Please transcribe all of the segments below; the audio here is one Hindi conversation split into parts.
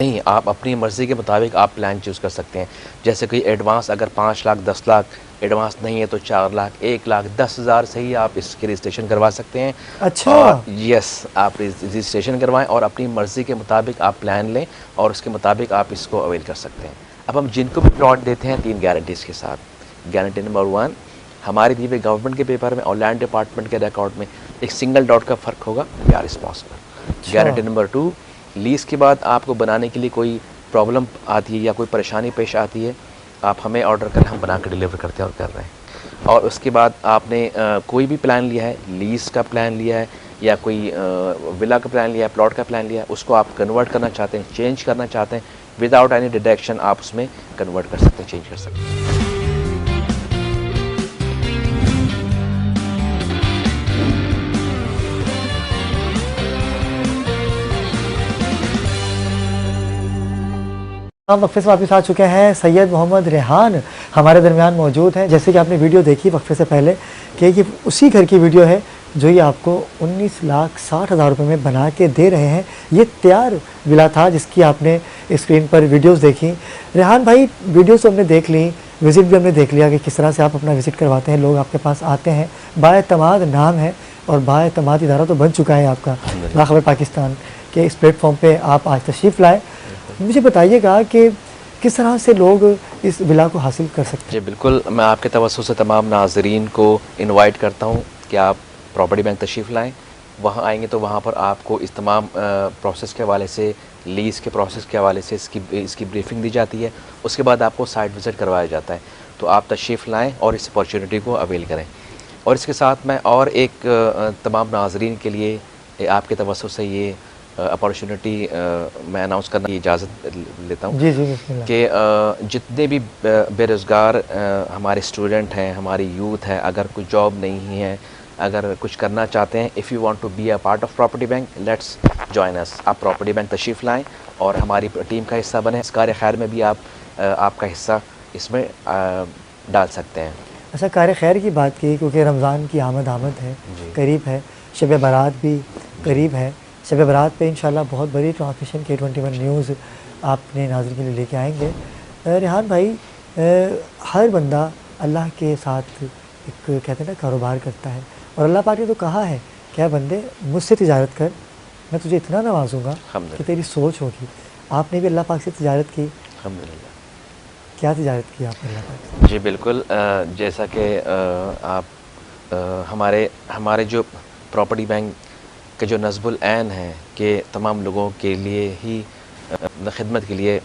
नहीं, आप अपनी मर्ज़ी के मुताबिक आप प्लान चूज़ कर सकते हैं। जैसे कोई एडवांस अगर 5 लाख 10 लाख एडवांस नहीं है तो 4 लाख 1 लाख 10,000 से ही आप इसकी रजिस्ट्रेशन करवा सकते हैं। अच्छा। और यस, आप रजिस्ट्रेशन करवाएं और अपनी मर्ज़ी के मुताबिक आप प्लान लें और उसके मुताबिक आप इसको अवेल कर सकते हैं। अब हम जिनको भी प्लॉट देते हैं 3 गारंटीज़ के साथ। गारंटी नंबर 1, हमारे दिए हुए गवर्नमेंट के पेपर में और लैंड डिपार्टमेंट के रिकॉर्ड में एक सिंगल डॉट का फ़र्क होगा, we are responsible. Guarantee number 2, lease के बाद आपको बनाने के लिए कोई प्रॉब्लम आती है या कोई परेशानी पेश आती है, आप हमें ऑर्डर करें, हम बना के डिलीवर करते हैं और कर रहे हैं। और उसके बाद आपने कोई भी प्लान लिया है, लीज़ का प्लान लिया है या कोई विला का प्लान लिया है, प्लॉट का प्लान लिया है, उसको आप कन्वर्ट करना चाहते हैं, चेंज करना चाहते हैं, विदाउट एनी डिडक्शन आप उसमें कन्वर्ट कर सकते हैं, चेंज कर सकते हैं। हम वक्फे से वापस आ चुके हैं। सैयद मोहम्मद रेहान हमारे दरमियान मौजूद हैं। जैसे कि आपने वीडियो देखी वक्फे से पहले कि ये उसी घर की वीडियो है जो ये आपको 19,60,000 रुपये में बना के दे रहे हैं। ये तैयार विला था जिसकी आपने स्क्रीन पर वीडियोस देखी। रेहान भाई, वीडियोस तो हमने देख ली, विज़िट भी हमने देख लिया कि किस तरह से आप अपना विज़िट करवाते हैं, लोग आपके पास आते हैं। बाएतमाद नाम है और बाएतमाद इदारा तो बन चुका है आपका बाखबर पाकिस्तान के इस प्लेटफॉर्म पर आप आज तशरीफ़ लाए। मुझे बताइएगा कि किस तरह से लोग इस विला को हासिल कर सकते हैं। जी बिल्कुल, मैं आपके तवज्जो से तमाम नाज़रीन को इनवाइट करता हूँ कि आप प्रॉपर्टी बैंक तशरीफ़ लाएँ। वहाँ आएंगे तो वहाँ पर आपको इस तमाम प्रोसेस के हवाले से, लीज़ के प्रोसेस के हवाले से इसकी ब्रीफिंग दी जाती है। उसके बाद आपको साइट विज़िट करवाया जाता है। तो आप तशरीफ़ लाएँ और इस अपॉर्चुनिटी को अवेल करें। और इसके साथ मैं और एक तमाम नाज़रीन के लिए आपके तवज्जो से ये अपॉर्चुनिटी मैं अनाउंस करने की इजाज़त लेता हूँ कि जितने भी बेरोज़गार हमारे स्टूडेंट हैं, हमारी यूथ है, अगर कोई जॉब नहीं है, अगर कुछ करना चाहते हैं, if you want to be a part of property bank, let's join us. आप प्रॉपर्टी बैंक तशरीफ़ लाएँ और हमारी टीम का हिस्सा बने। इस कार्य खैर में भी आप आपका हिस्सा इसमें डाल सकते हैं। अच्छा, कार्य खैर की बात की क्योंकि रमज़ान की आमद है, करीब है, शब बारात भी करीब है। शब बारात पे इंशाल्लाह बहुत बड़ी ट्रांसमिशन K21 न्यूज़ आपने नाज़रीन के लिए लेके आएंगे। रेहान भाई, हर बंदा अल्लाह के साथ एक कहते हैं ना कारोबार करता है और अल्लाह पाक ने तो कहा है क्या बंदे मुझसे तिजारत कर, मैं तुझे इतना नवाजूँगा कि तेरी सोच होगी। आपने भी अल्लाह पाक से तिजारत की। अल्हम्दुलिल्लाह। क्या तिजारत की आपने अल्लाह पाक से? जी बिल्कुल, जैसा कि आप हमारे जो प्रॉपर्टी बैंक के जो नज़्बुल ऐन है कि तमाम लोगों के लिए ही खिदमत के लिए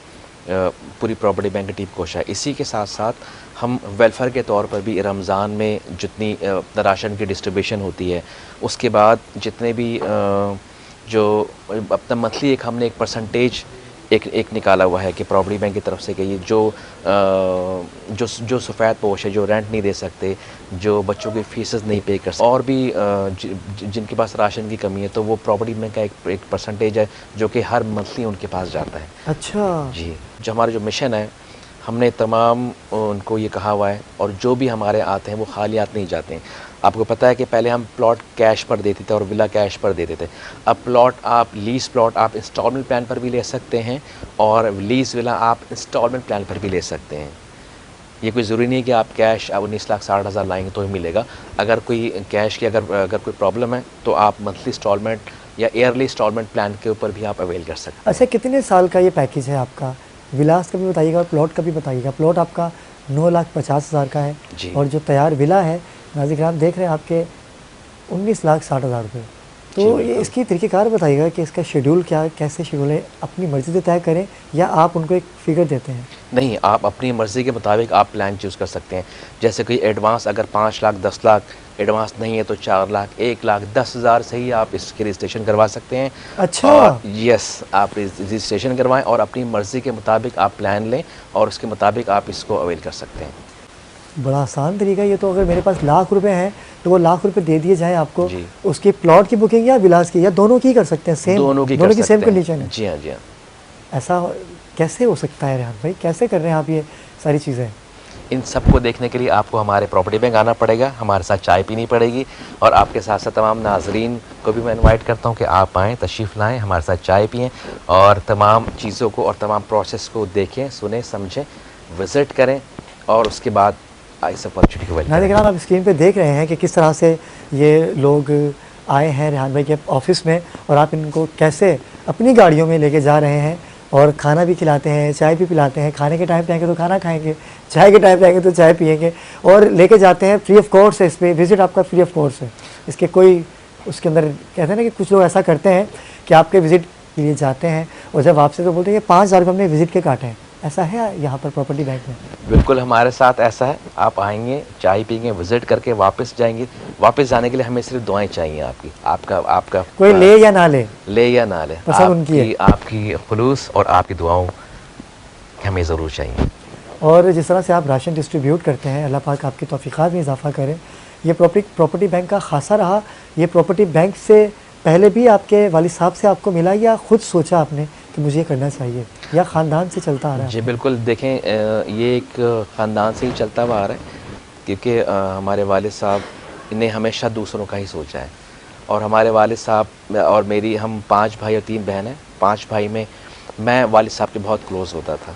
पूरी प्रॉपर्टी बैंक की टीम कोशिश है। इसी के साथ साथ हम वेलफेयर के तौर पर भी रमज़ान में जितनी राशन की डिस्ट्रीब्यूशन होती है, उसके बाद जितने भी जो अपना मंथली एक हमने एक परसेंटेज एक निकाला हुआ है कि प्रॉपर्टी बैंक की तरफ से कि ये जो सफ़ेद पोश है, जो रेंट नहीं दे सकते, जो बच्चों की फीसेस नहीं पे कर सकते, और भी जिनके पास राशन की कमी है, तो वो प्रॉपर्टी बैंक का एक परसेंटेज है जो कि हर मंथली उनके पास जाता है। अच्छा जी, जो हमारा जो मिशन है, हमने तमाम उनको ये कहा हुआ है और जो भी हमारे आते हैं वो खाली हाथ नहीं जाते हैं। आपको पता है कि पहले हम प्लॉट कैश पर देते थे और विला कैश पर देते थे। अब लीज़ प्लॉट आप इंस्टॉलमेंट प्लान पर भी ले सकते हैं और लीज़ विला आप इंस्टॉलमेंट प्लान पर भी ले सकते हैं। ये कोई ज़रूरी नहीं है कि आप कैश 19,60,000 लाएंगे तो ही मिलेगा। अगर कोई कैश की अगर कोई प्रॉब्लम है तो आप मंथली इंस्टॉलमेंट या ईयरली इंस्टॉलमेंट प्लान के ऊपर भी आप अवेल कर सकते हैं। अच्छा, कितने साल का ये पैकेज है आपका? विलास का भी बताइएगा और प्लॉट का भी बताइएगा। प्लॉट आपका 9,50,000 का है और जो तैयार विला है नाज़रीन देख रहे हैं आपके 19,60,000 रुपये। तो ये इसकी तरीक़ेकार बताइएगा कि इसका शेड्यूल क्या, कैसे शेड्यूल है? अपनी मर्ज़ी से तय करें या आप उनको एक फ़िगर देते हैं? नहीं, आप अपनी मर्ज़ी के मुताबिक आप प्लान चूज़ कर सकते हैं। जैसे कोई एडवांस अगर 5 लाख 10 लाख एडवांस नहीं है तो 4 लाख 1 लाख 10,000 से ही आप इसकी रजिस्ट्रेशन करवा सकते हैं। अच्छा। यस, आप रजिस्ट्रेशन करवाएं और अपनी मर्ज़ी के मुताबिक आप प्लान लें और उसके मुताबिक आप इसको अवेल कर सकते हैं। बड़ा आसान तरीका ये तो। अगर मेरे पास लाख रुपए हैं तो वो लाख रुपए दे दिए जाएँ आपको, उसकी प्लॉट की बुकिंग या विलास की या दोनों की कर सकते हैं? सेम दोनों की सेम कंडीशन है? जी हाँ, जी हाँ। ऐसा कैसे हो सकता है रेहान भाई? कैसे कर रहे हैं आप ये सारी चीज़ें? इन सब को देखने के लिए आपको हमारे प्रॉपर्टी बैंक आना पड़ेगा, हमारे साथ चाय पीनी पड़ेगी और आपके साथ साथ तमाम नाजरीन को भी मैं इनवाइट करता हूँ कि आप आएँ, तशरीफ़ लाएँ, हमारे साथ चाय पिएँ और तमाम चीज़ों को और तमाम प्रोसेस को देखें, सुनें, समझें, विज़िट करें और उसके बाद इस अपॉर्चुनिटी को वेलकम नाज़रीन, आप स्क्रीन पे देख रहे हैं कि किस तरह से ये लोग आए हैं रेहान भाई के ऑफ़िस में और आप इनको कैसे अपनी गाड़ियों में लेके जा रहे हैं और खाना भी खिलाते हैं, चाय भी पिलाते हैं। खाने के टाइम पे आएँगे तो खाना खाएँगे, चाय के टाइम पे आएँगे तो चाय पिएँगे और लेके जाते हैं। फ्री ऑफ कॉस्ट है, इस पे विज़िट आपका फ्री ऑफ कॉस्ट है। इसके कोई उसके अंदर कहते हैं ना कि कुछ लोग ऐसा करते हैं कि आपके विज़िट के लिए जाते हैं और जब आपसे तो बोलते हैं कि 5,000 रुपये हमने विज़िट के काटे हैं। ऐसा है यहाँ पर प्रॉपर्टी बैंक में? बिल्कुल हमारे साथ ऐसा है। आप आएंगे, चाय पिएंगे, विज़िट करके वापस जाएंगे। वापस जाने के लिए हमें सिर्फ दुआएं चाहिए आपका कोई ले या ना ले, या ना ले, पसंद उनकी है। आपकी खुलूस और आपकी दुआओं हमें ज़रूर चाहिए। और जिस तरह से आप राशन डिस्ट्रीब्यूट करते हैं, अल्लाह पाक आपकी तौफीक़ात में इजाफ़ा करें। ये प्रॉपर्टी बैंक का ख़ासा रहा। ये प्रॉपर्टी बैंक से पहले भी आपके वालिद साहब से आपको मिला या ख़ुद सोचा आपने कि मुझे ये करना चाहिए, या ख़ानदान से चलता आ रहा है? जी बिल्कुल, देखें ये एक ख़ानदान से ही चलता हुआ आ रहा है क्योंकि हमारे वालिद साहब ने हमेशा दूसरों का ही सोचा है और हमारे वालिद साहब और मेरी, हम 5 भाई और 3 बहन हैं। 5 भाई में मैं वालिद साहब के बहुत क्लोज़ होता था।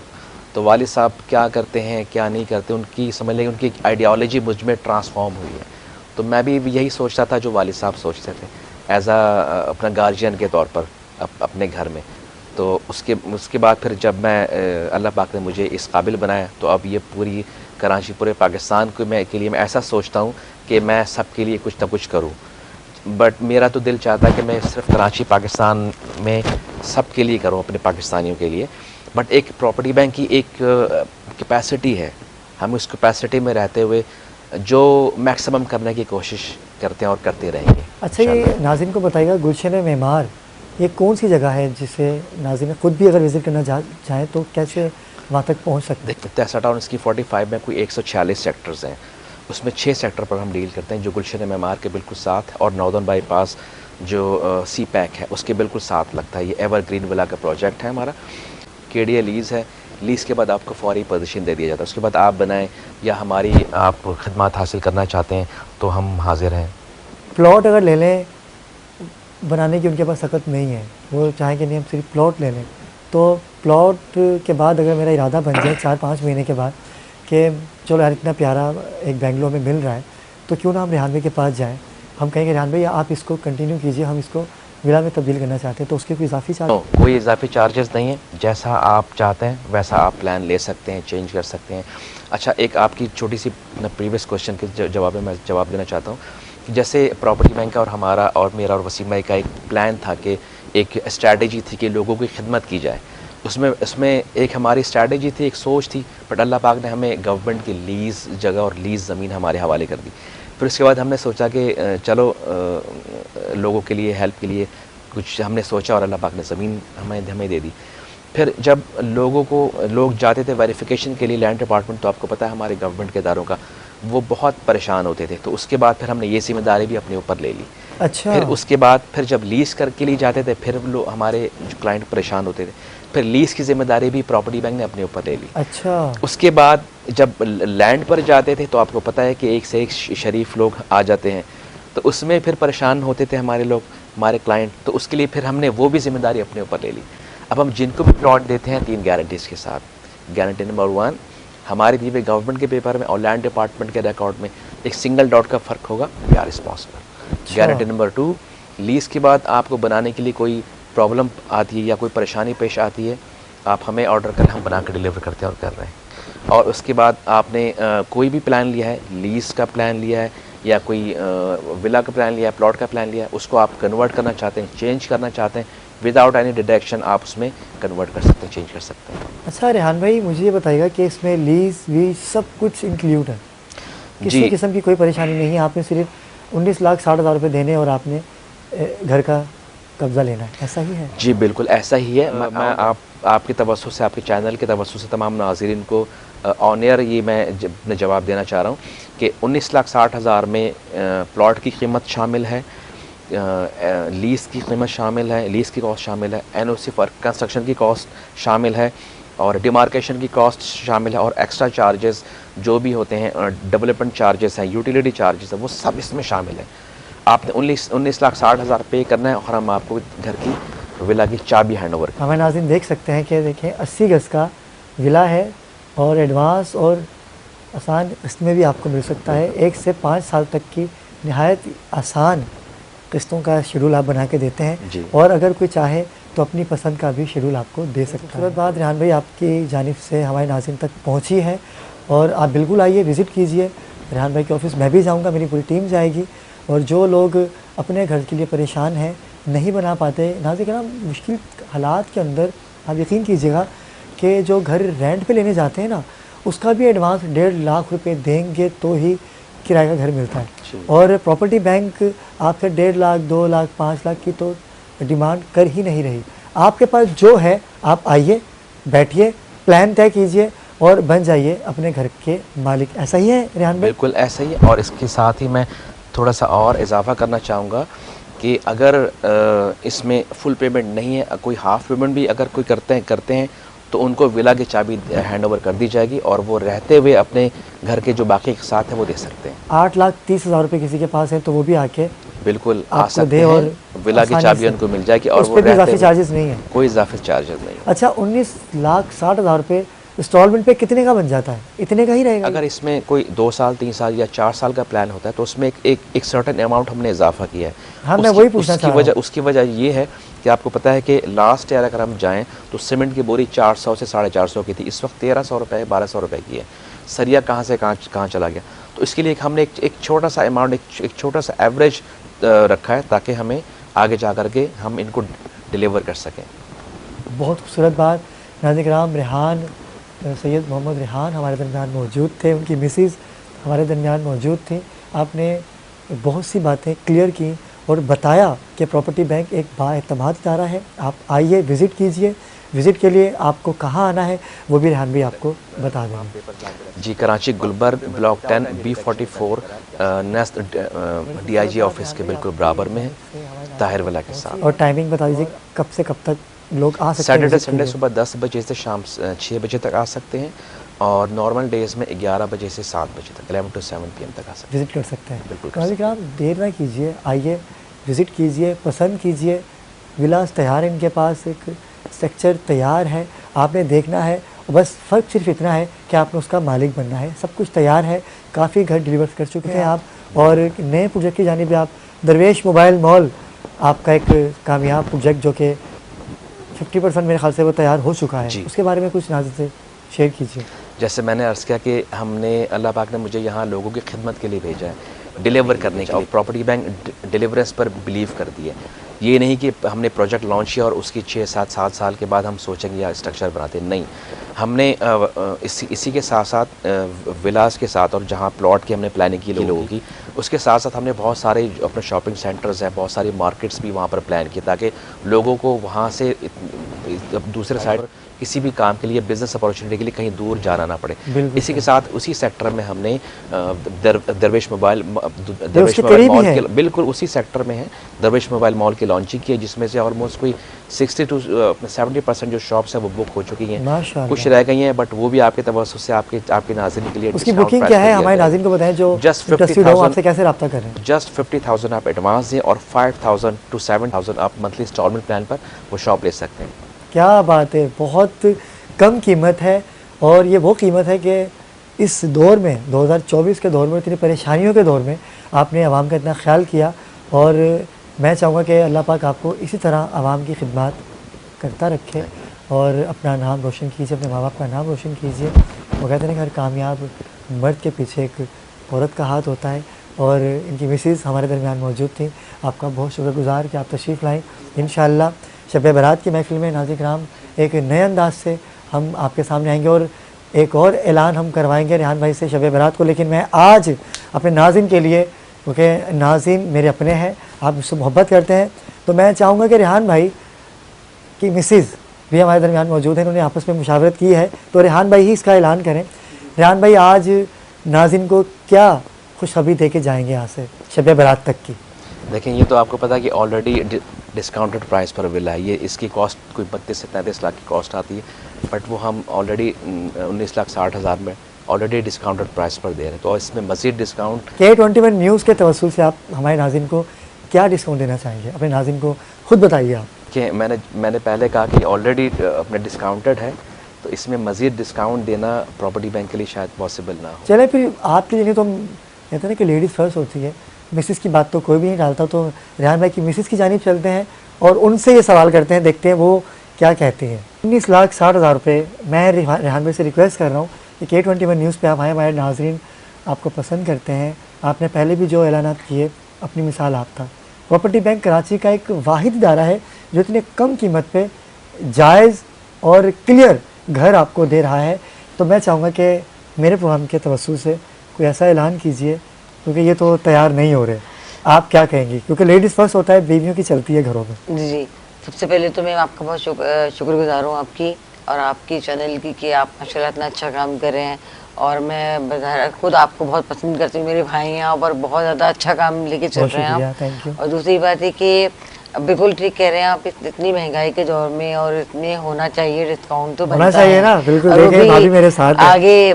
तो वालिद साहब क्या करते हैं, क्या नहीं करते, उनकी समझ लें उनकी आइडियोलॉजी मुझ में ट्रांसफॉर्म हुई है। तो मैं भी यही सोचता था जो वालिद साहब सोचते थे, एज़ अपना गार्जियन के तौर पर अपने घर में। तो उसके बाद फिर जब मैं अल्लाह पाक ने मुझे इस काबिल बनाया तो अब ये पूरी कराची, पूरे पाकिस्तान के लिए मैं ऐसा सोचता हूँ कि मैं सब के लिए कुछ ना कुछ करूँ। बट मेरा तो दिल चाहता है कि मैं सिर्फ कराची, पाकिस्तान में सब के लिए करूँ, अपने पाकिस्तानियों के लिए। बट एक प्रॉपर्टी बैंक की एक कैपेसिटी है, हम उस कैपेसिटी में रहते हुए जो मैक्सिमम करने की कोशिश करते हैं और करते रहेंगे। अच्छा, ये नाज़रीन को बताइएगा, गुलशन-ए-मेमार ये कौन सी जगह है जिसे नाज़रीन खुद भी अगर विज़िट करना चाहें तो कैसे वहाँ तक पहुँच सकते हैं? तहसा टाउन इसकी 45 में कोई 146 सेक्टर्स हैं। उसमें 6 सेक्टर पर हम डील करते हैं जो गुलशन-ए-मेमार के बिल्कुल साथ और नॉर्दर्न बाईपास जो सी पैक है उसके बिल्कुल साथ लगता है। ये एवरग्रीन विला का प्रोजेक्ट है हमारा। केडीए लीज़ है। लीज़ के बाद आपको फौरी पोजीशन दे दिया जाता है। उसके बाद आप बनाएं या हमारी आप खिदमत हासिल करना चाहते हैं तो हम हाजिर हैं। प्लॉट अगर ले लें, बनाने की उनके पास सकत नहीं है, वो चाहें कि नहीं हम सिर्फ प्लॉट ले लें, तो प्लॉट के बाद अगर मेरा इरादा बन जाए 4-5 महीने के बाद कि चलो यार इतना प्यारा एक बेंगलोर में मिल रहा है तो क्यों ना हम रेहान भाई के पास जाएं, हम कहेंगे रेहान भाई आप इसको कंटिन्यू कीजिए, हम इसको विला में तब्दील करना चाहते हैं, तो उसके कोई इजाफी चार्ज? कोई इजाफी चार्जेस नहीं है। जैसा आप चाहते हैं वैसा आप प्लान ले सकते हैं, चेंज कर सकते हैं। अच्छा, एक आपकी छोटी सी प्रीवियस क्वेश्चन के जवाब में मैं जवाब देना चाहता हूँ कि जैसे प्रॉपर्टी बैंक का और हमारा और मेरा और वसीम भाई का एक प्लान था कि एक स्ट्रैटेजी थी कि लोगों की खिदमत की जाए। उसमें एक हमारी स्ट्रैटेजी थी, एक सोच थी, बट अल्लाह पाक ने हमें गवर्नमेंट की लीज़ जगह और लीज़ ज़मीन हमारे हवाले कर दी। फिर उसके बाद हमने सोचा कि चलो लोगों के लिए, हेल्प के लिए कुछ हमने सोचा और अल्लाह पाक ने ज़मीन हमें दे दी। फिर जब लोग जाते थे वेरिफिकेशन के लिए लैंड डिपार्टमेंट, तो आपको पता है हमारे गवर्नमेंट के इदारों का, वो बहुत परेशान होते थे। तो उसके बाद फिर हमने ये जिम्मेदारी भी अपने ऊपर ले ली। अच्छा। फिर उसके बाद फिर जब लीज़ करके लिए जाते थे फिर लोग हमारे जो क्लाइंट परेशान होते थे, फिर लीज़ की जिम्मेदारी भी प्रॉपर्टी बैंक ने अपने ऊपर ले ली। अच्छा। उसके बाद जब लैंड पर जाते थे तो आपको पता है कि एक से एक शरीफ लोग आ जाते हैं, तो उसमें फिर परेशान होते थे हमारे लोग, हमारे क्लाइंट। तो उसके लिए फिर हमने वो भी जिम्मेदारी अपने ऊपर ले ली। अब हम जिनको भी प्लॉट देते हैं 3 गारंटीज़ के साथ। गारंटी नंबर 1 हमारे दिए हुए गवर्नमेंट के पेपर में और लैंड डिपार्टमेंट के रिकॉर्ड में एक सिंगल डॉट का फ़र्क होगा, we are responsible. Guarantee number 2, lease के बाद आपको बनाने के लिए कोई प्रॉब्लम आती है या कोई परेशानी पेश आती है, आप हमें ऑर्डर करें, हम बना कर डिलीवर करते हैं और कर रहे हैं। और उसके बाद आपने कोई भी प्लान लिया है, लीज़ का प्लान लिया है या कोई विला का प्लान लिया है, प्लॉट का प्लान लिया है, उसको आप कन्वर्ट करना चाहते हैं, चेंज करना चाहते हैं, विदाउट एनी डिडक्शन आप उसमें कन्वर्ट कर सकते हैं, चेंज कर सकते हैं। अच्छा रेहान भाई, मुझे ये बताइएगा कि इसमें लीज़ वीज सब कुछ इंक्लूड है, किसी किस्म की कोई परेशानी नहीं है, आपने सिर्फ 19,60,000 रुपये देने और आपने घर का कब्ज़ा लेना है, ऐसा ही है? जी बिल्कुल ऐसा ही है। मैं आपके तवज्जो से, आपके चैनल के तवज्जो से तमाम नाज़रीन को ऑन एयर ये मैं जवाब देना चाह रहा हूँ कि 19,60,000 में प्लॉट की कीमत शामिल है, लीज़ की कीमत शामिल है, लीज़ की कॉस्ट शामिल है, एनओसी फॉर कंस्ट्रक्शन की कॉस्ट शामिल है और डिमार्केशन की कॉस्ट शामिल है और एक्स्ट्रा चार्जेस जो भी होते हैं, डेवलपमेंट चार्जेस हैं, यूटिलिटी चार्जेस हैं, वो सब इसमें शामिल है। आपने 19,60,000 पे करना है और हम आपको घर की विला की चाबी हैंड ओवर। हमें नाज़रीन देख सकते हैं कि देखें 80 गज़ का विला है और एडवांस और आसान किस्त में भी आपको मिल सकता है। 1 से 5 साल तक की नहायत आसान किस्तों का शेड्यूल आप बना के देते हैं जी। और अगर कोई चाहे तो अपनी पसंद का भी शेड्यूल आपको दे सकता है। बात रेहान भाई आपकी जानिब से हमारे नाज़रीन तक पहुंची है और आप बिल्कुल आइए, विज़िट कीजिए रेहान भाई के ऑफ़िस। मैं भी जाऊंगा, मेरी पूरी टीम जाएगी। और जो लोग अपने घर के लिए परेशान हैं, नहीं बना पाते, नाज़रीन ना मुश्किल हालात के अंदर आप यकीन कीजिएगा कि जो घर रेंट पे लेने जाते हैं ना, उसका भी एडवांस 1.5 लाख रुपए देंगे तो ही किराए का घर मिलता है। और प्रॉपर्टी बैंक आपसे 1.5 लाख, 2 लाख, 5 लाख की तो डिमांड कर ही नहीं रही। आपके पास जो है, आप आइए, बैठिए, प्लान तय कीजिए और बन जाइए अपने घर के मालिक। ऐसा ही है रेहान भाई? बिल्कुल ऐसा ही है। और इसके साथ ही मैं थोड़ा सा और इजाफा करना चाहूँगा कि अगर इसमें फुल पेमेंट नहीं है, कोई हाफ़ पेमेंट भी अगर कोई करते हैं तो उनको विला की चाबी हैंड ओवर कर दी जाएगी और वो रहते हुए अपने घर के जो बाकी के साथ है वो दे सकते हैं। 8,30,000 रुपये किसी के पास है तो वो भी आके बिल्कुल आ आपको सकते दे हैं, और विला की चाबी उनको मिल जाएगी और उस वो पर भी रहते इजाफी हुए चार्जेस नहीं है। कोई इजाफी चार्जेस नहीं है। अच्छा, 19,60,000 रुपये इंस्टॉलमेंट पे कितने का बन जाता है? इतने का ही रहेगा? अगर इसमें कोई 2 साल, 3 साल या 4 साल का प्लान होता है तो उसमें एक सर्टेन अमाउंट हमने इजाफा किया है। हाँ, मैं वही पूछना चाह रहा हूँ। उसकी वजह ये है कि आपको पता है कि लास्ट ईयर अगर हम जाएं तो सीमेंट की बोरी 400 से 450 की थी, इस वक्त 1,300 रुपये, 1,200 रुपये की है। सरिया कहाँ से कहाँ चला गया। तो इसके लिए हमने एक छोटा सा अमाउंट, एक छोटा सा एवरेज रखा है ताकि हमें आगे जा कर के हम इनको डिलीवर कर सकें। बहुत खूबसूरत बात। नाज़रीन किराम, रेहान सैयद मोहम्मद रेहान हमारे दरमियान मौजूद थे, उनकी मिसेज़ हमारे दरमियान मौजूद थी। आपने बहुत सी बातें क्लियर की और बताया कि प्रॉपर्टी बैंक एक बाएतमाद इदारा है। आप आइए, विज़िट कीजिए। विज़िट के लिए आपको कहाँ आना है वो भी रेहान भी आपको बता देंगे। जी, Karachi Gulberg block 10 B44 nest DIG office के बिल्कुल बराबर में है, ताहिर विला के साथ। और टाइमिंग बता दीजिए कब से कब तक लोग आ सकते हैं? सैटरडे संडे सुबह 10 बजे से शाम 6 बजे तक आ सकते हैं और नॉर्मल डेज़ में 11 बजे से 7 बजे तक, 11 to 7 PM तक आ सकते हैं। विज़िट कर सकते हैं। बिल्कुल। नाज़रीन आप देर ना कीजिए, आइए, विज़िट कीजिए, पसंद कीजिए। विलास तैयार है इनके पास, एक स्ट्रक्चर तैयार है, आपने देखना है। बस फ़र्क सिर्फ इतना है कि आपने उसका मालिक बनना है। सब कुछ तैयार है, काफ़ी घर डिलीवर कर चुके हैं आप। और एक नए प्रोजेक्ट की जानिब आप दरवेश मोबाइल मॉल, आपका एक कामयाब प्रोजेक्ट जो कि 50% मेरे ख्याल से वो तैयार हो चुका है। उसके बारे में कुछ नाज़रीन से शेयर कीजिए। जैसे मैंने अर्ज़ किया कि हमने, अल्लाह पाक ने मुझे यहाँ लोगों की खिदमत के लिए भेजा है, डिलीवर करने के लिए। प्रॉपर्टी बैंक डिलीवरेंस पर बिलीव करती है। ये नहीं कि हमने प्रोजेक्ट लॉन्च किया और उसकी 6-7 साल के बाद हम सोचेंगे या स्ट्रक्चर बनाते, नहीं। हमने इसी के साथ साथ विलास के साथ और जहाँ प्लॉट की हमने प्लानिंग की लोगों की, उसके साथ साथ हमने बहुत सारे अपने शॉपिंग सेंटर्स हैं, बहुत सारी मार्केट्स भी वहाँ पर प्लान किए ताकि लोगों को वहाँ से दूसरे साइड किसी भी काम के लिए, बिज़नेस अपॉर्चुनिटी के लिए कहीं दूर जाना ना पड़े। इसी के साथ उसी सेक्टर में हमने दरवेश मोबाइल मॉल के, बिल्कुल उसी सेक्टर में है, दरवेश मोबाइल मॉल की लॉन्चिंग की है, जिसमें से ऑलमोस्ट कोई 60 to 70% जो शॉप्स हैं वो बुक हो चुकी हैं। कुछ रह गई हैं बट वो भी आपके तवज्जुह से आपके नाज़रीन के लिए उसकी बुकिंग क्या है हमारे नाज़रीन को बताएं जो जस्ट आपसे कैसे रब्ता करें। जस्ट 50,000 आप एडवांस दें और 5,000 to 7,000 आप मंथली इंस्टॉलमेंट प्लान पर वो शॉप ले सकते हैं। क्या बात है, बहुत कम कीमत है। और ये वो कीमत है कि इस दौर में, 2024 के दौर में, इतनी परेशानियों के दौर में आपने आवाम का इतना ख्याल किया। और मैं चाहूँगा कि अल्लाह पाक आपको इसी तरह आवाम की खिदमत करता रखे और अपना नाम रोशन कीजिए, अपने माँ बाप का नाम रोशन कीजिए। वो कहते हैं कि हर कामयाब मर्द के पीछे एक औरत का हाथ होता है और इनकी मिसेज़ हमारे दरमियान मौजूद थी। आपका बहुत शुक्रगुज़ार कि आप तशरीफ़ लाएँ। इंशाअल्लाह शब बारात की महफिल में नाज़रीन किराम एक नए अंदाज से हम आपके सामने आएंगे और एक और ऐलान हम करवाएंगे रेहान भाई से शब बारात को। लेकिन मैं आज अपने नाज़रीन के लिए, क्योंकि नाज़रीन मेरे अपने हैं, आप मुझसे मोहब्बत करते हैं, तो मैं चाहूँगा कि रेहान भाई की मिसेज़ भी हमारे दरमियान मौजूद हैं, उन्होंने आपस में मुशावरत की है, तो रेहान भाई ही इसका ऐलान करें। रेहान भाई आज नाज़रीन को क्या खुशखबरी दे के जाएंगे यहाँ से शब बारात तक की? देखें, ये तो आपको पता है कि ऑलरेडी डिस्काउंटेड प्राइस पर विला है। ये इसकी कॉस्ट कोई 32 से 33 लाख की कॉस्ट आती है, बट वो हम ऑलरेडी 19,60,000 में ऑलरेडी डिस्काउंटेड प्राइस पर दे रहे हैं, तो इसमें मज़ीद डिस्काउंट। K21 न्यूज़ के तवस्सुल से आप हमारे नाज़रीन को क्या डिस्काउंट देना चाहेंगे? अपने नाज़रीन को खुद बताइए आप। कि मैंने पहले कहा कि ऑलरेडी अपने डिस्काउंटेड है, तो इसमें मज़ीद डिस्काउंट देना प्रॉपर्टी बैंक के लिए शायद पॉसिबल ना हो। चले फिर आपके लिए तो हम कहते हैं ना कि लेडीज़ फर्स्ट होती है, मिसेस की बात तो कोई भी नहीं डालता, तो रेहान भाई की मिसेस की जानिब चलते हैं और उनसे ये सवाल करते हैं, देखते हैं वो क्या कहती हैं। 19,60,000 रुपये। मैं रेहान भाई से रिक्वेस्ट कर रहा हूँ कि K21 न्यूज़ पे आप आए, हमारे नाजरीन आपको पसंद करते हैं। आपने पहले भी जो ऐलानात किए, अपनी मिसाल आप था। प्रॉपर्टी बैंक कराची का एक वाहिद इदारा है जो इतने कम कीमत पे जायज़ और क्लियर घर आपको दे रहा है। तो मैं चाहूँगा कि मेरे प्रोग्राम के तवस्सुल से कोई ऐसा ऐलान कीजिए, क्योंकि ये तो तैयार नहीं हो रहे। आप क्या कहेंगी? क्योंकि लेडीज़ फर्स्ट होता है, बीवियों की चलती है घरों में। जी, सबसे पहले तो मैं आपका बहुत शुक्रगुजार हूँ आपकी और आपकी चैनल की कि आप माशाल्लाह इतना अच्छा काम कर रहे हैं। और मैं खुद आपको बहुत पसंद करती हूँ, मेरे भाई यहाँ पर बहुत ज़्यादा अच्छा काम लेके चल रहे हैं आप। Thank you. और दूसरी बात है कि बिल्कुल ठीक कह रहे हैं आप, इतनी महंगाई के दौर में और इतने होना चाहिए डिस्काउंट तो होना बनता चाहिए है ना, बिल्कुल। और वो देखिए भी भाभी मेरे साथ है। आगे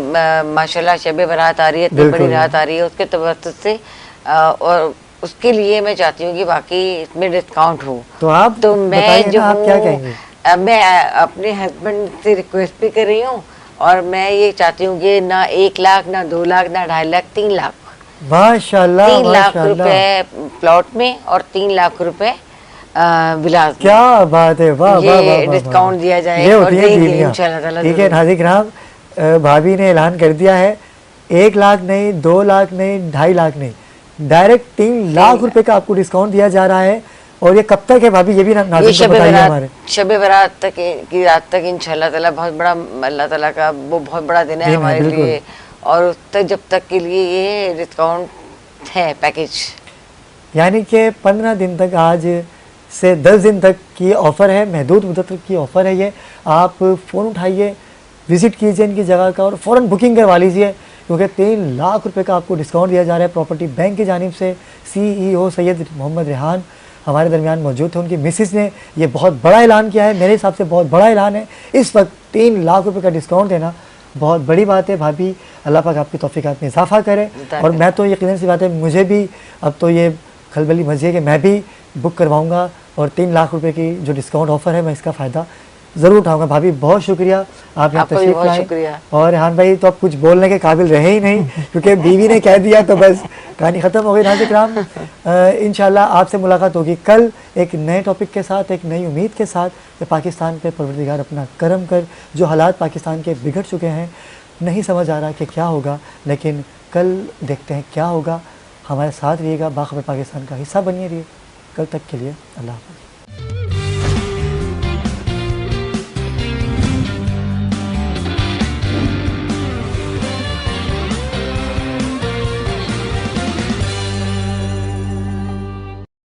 माशाल्लाह शब बारात आ रही है, इतनी बड़ी बिल्कुल। रात आ रही है, उसके तवज्जुह से और उसके लिए मैं चाहती हूँ कि बाकी इसमें डिस्काउंट हो। तो आप तो बताइए मैं जो ना, आप क्या हूँ, कहेंगे? मैं अपने हस्बैंड से रिक्वेस्ट भी कर रही हूँ और मैं ये चाहती हूँ कि ना 1 लाख, ना 2 लाख, ना 2.5 लाख, 3 लाख, माशाल्लाह 3 लाख माशाल्लाह। रुपए प्लॉट में और 3 लाख रुपए विलास में। क्या बात है, वाह ये वाह वाह वाह, डिस्काउंट वाह। दिया जाए ये और होती है देंगे बीवियां। इंशाल्लाह ताला ठीक है जरूर। नाज़रीन किराम, भाभी ने ऐलान कर दिया है 1 लाख नहीं, 2 लाख नहीं, 2.5 लाख नहीं, डायरेक्ट 3 लाख रुपए का आपको डिस्काउंट दिया जा रहा है। और ये कब तक है भाभी, ये भी ये नाज़रीन को बताइए हमारे। शब बारात तक की रात तक इंशाल्लाह ताला बहुत बड़ा, अल्लाह ताला का वो बहुत बड़ा दिन है दिन है, हमारे बिल्कुल। लिए। और उस तक जब तक के लिए ये डिस्काउंट है पैकेज। यानी कि 15 दिन तक, आज से 10 दिन तक की ऑफ़र है, महदूद मुद्दत तक की ऑफ़र है ये। आप फ़ोन उठाइए, विज़िट कीजिए इनकी जगह का और फ़ौरन बुकिंग करवा लीजिए, क्योंकि 3 लाख रुपए का आपको डिस्काउंट दिया जा रहा है प्रॉपर्टी बैंक की जानिब से। CEO सैयद मोहम्मद रेहान हमारे दरमियान मौजूद थे, उनकी मिसेस ने ये बहुत बड़ा ऐलान किया है। मेरे हिसाब से बहुत बड़ा ऐलान है। इस वक्त 3 लाख रुपए का डिस्काउंट देना बहुत बड़ी बात है। भाभी अल्लाह पाक आपकी तौफीकात में इजाफा करे। और मैं तो यकीनन सी बात है, मुझे भी अब तो ये खलबली मची है कि मैं भी बुक करवाऊँगा और 3 लाख रुपए की जो डिस्काउंट ऑफ़र है, मैं इसका फ़ायदा ज़रूर उठाऊंगा। भाभी बहुत शुक्रिया, आप यहाँ आपका भी तशरीफ बहुत लाए। शुक्रिया। और रेहान भाई तो अब कुछ बोलने के काबिल रहे ही नहीं, क्योंकि बीवी ने कह दिया तो बस कहानी ख़त्म हो गई। नाज़रीन किराम, इंशाल्लाह आपसे मुलाकात होगी कल एक नए टॉपिक के साथ, एक नई उम्मीद के साथ कि पाकिस्तान पे परवरदिगार अपना करम कर। जो हालात पाकिस्तान के बिगड़ चुके हैं, नहीं समझ आ रहा कि क्या होगा, लेकिन कल देखते हैं क्या होगा। हमारे साथ रहिएगा, बाखबर पाकिस्तान का हिस्सा बनिए रहिए। कल तक के लिए अल्लाह हाफ़िज़।